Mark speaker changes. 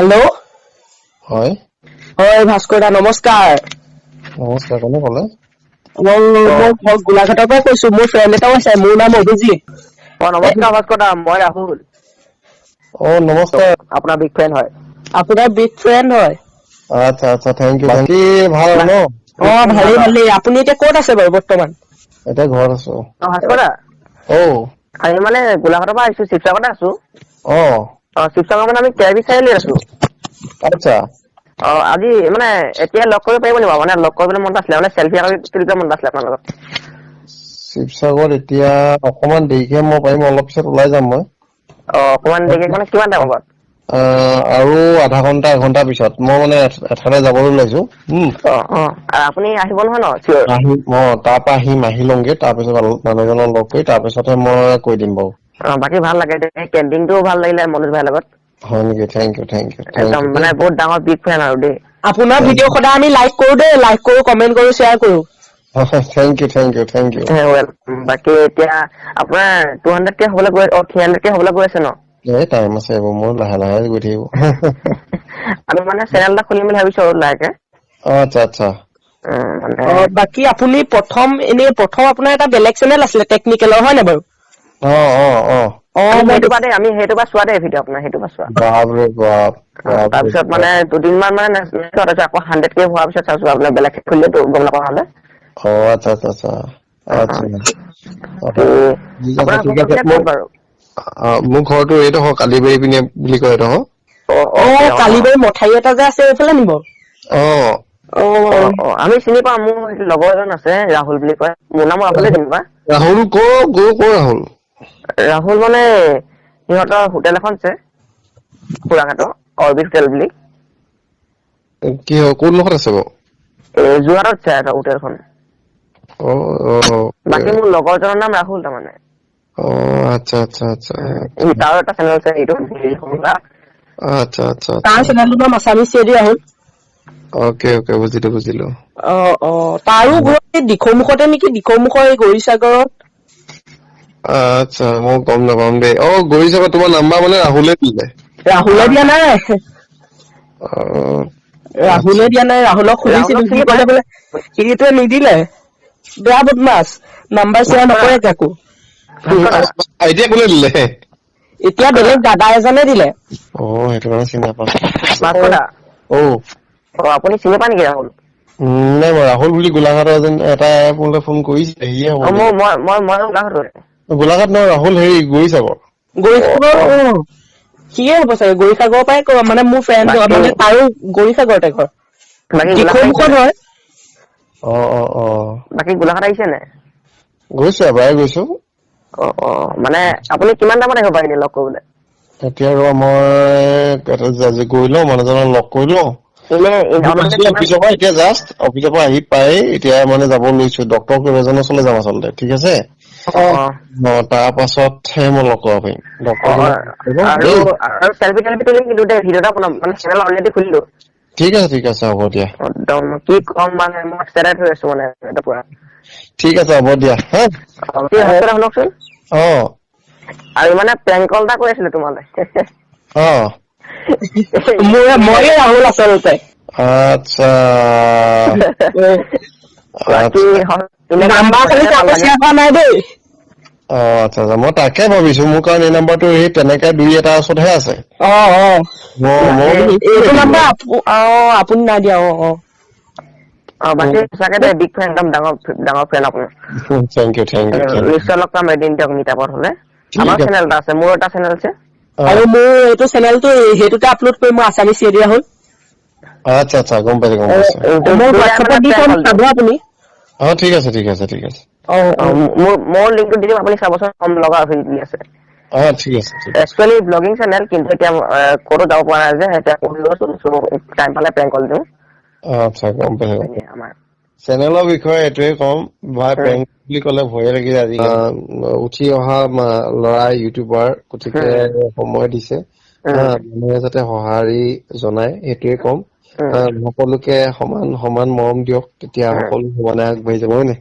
Speaker 1: Hello'
Speaker 2: হয়
Speaker 1: হয় ভাস্কৰ দা নমস্কাৰ।
Speaker 2: নমস্কাৰ কোনে ক'লে?
Speaker 1: মই গোলাঘাটৰ পৰা কৈছো, মোৰ ফ্ৰেণ্ড এটাও আছে, মোৰ নাম অভিজিত।
Speaker 3: নমস্কাৰ ভাস্কৰ দা, মই ৰাহুল।
Speaker 2: নমস্কাৰ।
Speaker 3: আপোনাৰ বিগ ফ্ৰেণ্ড হয়।
Speaker 1: আপোনাৰ বিগ ফ্ৰেণ্ড হয়।
Speaker 2: আচ্ছা আচ্ছা থেংক ইউ। বাকী ভাল ন?
Speaker 1: ভালেই। আপুনি এতিয়া ক'ত আছে বাৰু বৰ্তমান?
Speaker 2: এতিয়া ঘৰত আছো।
Speaker 3: ভাস্কৰ দা আমি মানে গোলাঘাটৰ পৰা আহিছো, শিৱসাগৰতে আছো। শিৱসাগৰ মানে আমি কেবি চাৰিআলিত আছো।
Speaker 2: আচ্ছা
Speaker 3: আজি মানে এতিয়া লগ কৰিব পাৰিব নেকি? মানে লগ কৰিবলৈ মন আছিলে, মানে চেলফি তুলিব মন আছিলে আপোনাৰ লগত।
Speaker 2: শিৱসাগৰত এতিয়া অকমান দেৰিকে মই পাৰিম, অলপ পিছত ওলাই যাম মই।
Speaker 3: অকমান দেৰিকে মানে কিমান টাইম আগত?
Speaker 2: আৰু আধা ঘন্টা এঘন্টা পিছত মই মানে এঠাইলৈ যাবলৈ ওলাইছো।
Speaker 3: আপুনি আহিব নহয় ন? চিয়ৰ।
Speaker 2: তাৰ পৰা আহি লওঁগে, তাৰ পিছত মানুহজনক লগ কৰি তাৰ পিছতহে মই কৈ দিম বাৰু।
Speaker 3: বাকী ভাল লাগে, কেম্পিংটোও ভাল লাগিলে মনোজ ভাইৰ লগত।
Speaker 2: হয় নেকি? থেংক ইউ
Speaker 3: একদম মানে বহুত ডাঙৰ বিগ ফেন আৰু দেই।
Speaker 1: আপোনাৰ ভিডিঅ' সদায় আমি লাইক কৰো দেই, লাইক কৰো, কমেন্ট কৰো, শ্বেয়াৰ কৰো।
Speaker 2: Thank you.
Speaker 3: বাকী এতিয়া আপোনাৰ 200K হবলৈ গৈ 300K হবলৈ গৈ আছে ন?
Speaker 2: টাইম আছে, এইবোৰ মোৰ লাহে লাহে গৈ থাকিব।
Speaker 3: আমি মানে চেনেল এটা খুলিম বুলি ভাবিছো আৰু লাহেকে।
Speaker 2: আচ্ছা।
Speaker 1: বাকী আপুনি প্ৰথম আপোনাৰ এটা বেলেগ চেনেল আছিলে টেকনিকেলৰ, হয় নে বাৰু?
Speaker 3: আমি সেইটো পৰা চোৱা দেই ভিডিঅ' আপোনাৰ সেইটো পৰা চোৱা।
Speaker 2: বাপৰে বাপ।
Speaker 3: তাৰপিছত মানে দুদিনমান মানে আকৌ 100K হোৱাৰ পিছত চাইছো আপোনাৰ বেলেগ খুলিলেতো গম নাপাওঁ হলে।
Speaker 2: আচ্ছা।
Speaker 3: আপোনাৰ
Speaker 2: ঠিক আছে।
Speaker 3: ক'ত বাৰু?
Speaker 2: মোৰ ঘৰটো এইটো কালিবাৰী পিনে বুলি কয় এইটো।
Speaker 1: কালিবাৰী মঠাই এটা যে আছে, এইফালে নিব?
Speaker 3: আমি চিনি পাওঁ, মোৰ লগৰ এজন আছে ৰাহুল বুলি কয়। মোৰ নামো ৰাহুলে যেনিবা।
Speaker 2: ৰাহুল ক'ৰ ৰাহুল?
Speaker 3: ৰাহুল মানে সিহঁতৰ হোটেল এখন আছে গোলাঘাটৰ, অৰবিট হোটেল বুলি।
Speaker 2: কি হয়, কোন ডোখৰত আছে বাৰু?
Speaker 3: যোৰহাটত আছে হোটেলখন। বাকী মোৰ লগৰজনৰ নাম ৰাহুল তাৰমানে।
Speaker 2: আচ্ছা।
Speaker 3: তাৰ এটা চেনেল আছে,
Speaker 2: আচ্ছা।
Speaker 1: তাৰ চেনেলটোৰ নাম আছামিজ চেৰি ৰাহুল।
Speaker 2: অকে বুজিলো।
Speaker 1: তাৰো ঘৰ এই দিখৌমুখতে নেকি? দিখৌমুখৰ এই গৌৰীসাগৰত।
Speaker 2: আচ্ছা, মই গম নাপাম দেই। গৌৰীসাগৰ তোমাৰ নাম্বাৰ মানে ৰাহুলে দিলে?
Speaker 1: ৰাহুলে দিয়া নাই।
Speaker 2: আচ্ছা।
Speaker 1: ৰাহুলে দিয়া নাই, ৰাহুলক সুধিছিলো, সি ক'লে বোলে সিটোৱে নিদিলে। বেয়া বদমাছ, নাম্বাৰ শ্বেয়াৰ নকৰে কাকো।
Speaker 2: এতিয়া কোনে দিলে?
Speaker 1: এতিয়া বেলেগ দাদা এজনে দিলে।
Speaker 2: সেইটো কাৰণে চিনি নাপাওঁ।
Speaker 3: আপুনি চিনি পায় নেকি ৰাহুল?
Speaker 2: নাই, ৰাহুল বুলি গোলাঘাটৰ এটা মোলৈ ফোন কৰিছে, সিয়ে হ'ব লাগিব।
Speaker 3: মই গোলাঘাটৰে।
Speaker 2: গোলাঘাট নহয়, ৰাহুল গৌৰীসাগৰ।
Speaker 1: সিয়ে হ'ব চাগে, গৌৰীসাগৰৰ পৰাই মানে মোৰ ফ্ৰেণ্ড মানে তাৰো গৌৰীসাগৰতে ঘৰ। দিখৌমুখত হয়।
Speaker 3: বাকী গোলাঘাট আহিছে নাই?
Speaker 2: গৈছো, এবাৰে গৈছো।
Speaker 3: মানে আপুনি কিমান টাইমত আহিব পাৰে লগ কৰিবলৈ?
Speaker 2: এতিয়া মই গৈ লওঁ, মানুহজনক লগ কৰি লওঁ। অফিচৰ পৰা আহি পাই এতিয়া মানে যাব লৈছো, ডক্তৰ এজনৰ ওচৰলৈ যাম আচলতে, ঠিক আছে? তাৰ পাছতহে মই লগ কৰিব পাৰিম।
Speaker 3: আৰু চেলফি তুলিম কিন্তু দেই, ভিডিঅ' এটা বনাম, মানে চেনেল অলৰেডি খুলিলো।
Speaker 2: ঠিক আছে, হ'ব দিয়া।
Speaker 3: কি কম মানে, মই এক্সাইটেড হৈ আছো মানে পুৰা।
Speaker 2: ঠিক আছে, হ'ব দিয়া।
Speaker 3: শুনকচোন। আৰু মানে প্ৰেংক কল এটা কৰি আছিলো তোমালে।
Speaker 1: ময়ে ৰাহুল আচলতে।
Speaker 2: আচ্ছা।
Speaker 1: নাম্বাৰ খালি কাকো শ্বেয়াৰ কৰা নাই দেই।
Speaker 2: আচ্ছা, মই তাকে ভাবিছো, মোৰ কাৰণ এই নাম্বাৰটো সেই তেনেকে 2-এটাৰ ওচৰতহে আছে।
Speaker 1: এইটো নাম্বাৰ আপুনি নাই দিয়া।
Speaker 3: বাকী সঁচাকে দেই, বিগ ফেন, একদম ডাঙৰ ফেন আপোনাৰ।
Speaker 2: Thank you.
Speaker 3: নিশ্চয় লগ পাম এদিন দিয়ক, মিটাপত হলে। আমাৰ চেনেল এটা আছে, মোৰ এটা চেনেল আছে।
Speaker 1: আৰু মোৰ এইটো চেনেলটো সেইটোতে আপলোড কৰিম, মই আছামিজ চেৰি ৰাহুল।
Speaker 2: আচ্ছা, গম পাইছো।
Speaker 1: আপুনি।
Speaker 2: ঠিক আছে।
Speaker 3: মোৰ লিংকটো দি দিম, আপুনি চাবচোন, কম লগা আছে।
Speaker 2: ঠিক আছে।
Speaker 3: একচুৱেলি ব্লগিং চেনেল, কিন্তু এতিয়া ক'তো যাব পৰা নাই যে, এতিয়া পঢ়ি আছো, টাইম পালে প্ৰেংক কল দিওঁ।
Speaker 2: আচ্ছা, গম পাইছো। চেনেলৰ বিষয়ে এইটোৱে কম, প্ৰেংক বুলি ক'লে ভয়ে লাগি যায় আজিকালি। উঠি অহা ল'ৰা ইউটিউবাৰ, গতিকে সময় দিছে, মানুহে যাতে সঁহাৰি জনায়, সেইটোৱে কম। সকলোকে সমান মৰম দিয়ক, তেতিয়া সকলো সমানে আগবাঢ়ি যাব, হয় নে?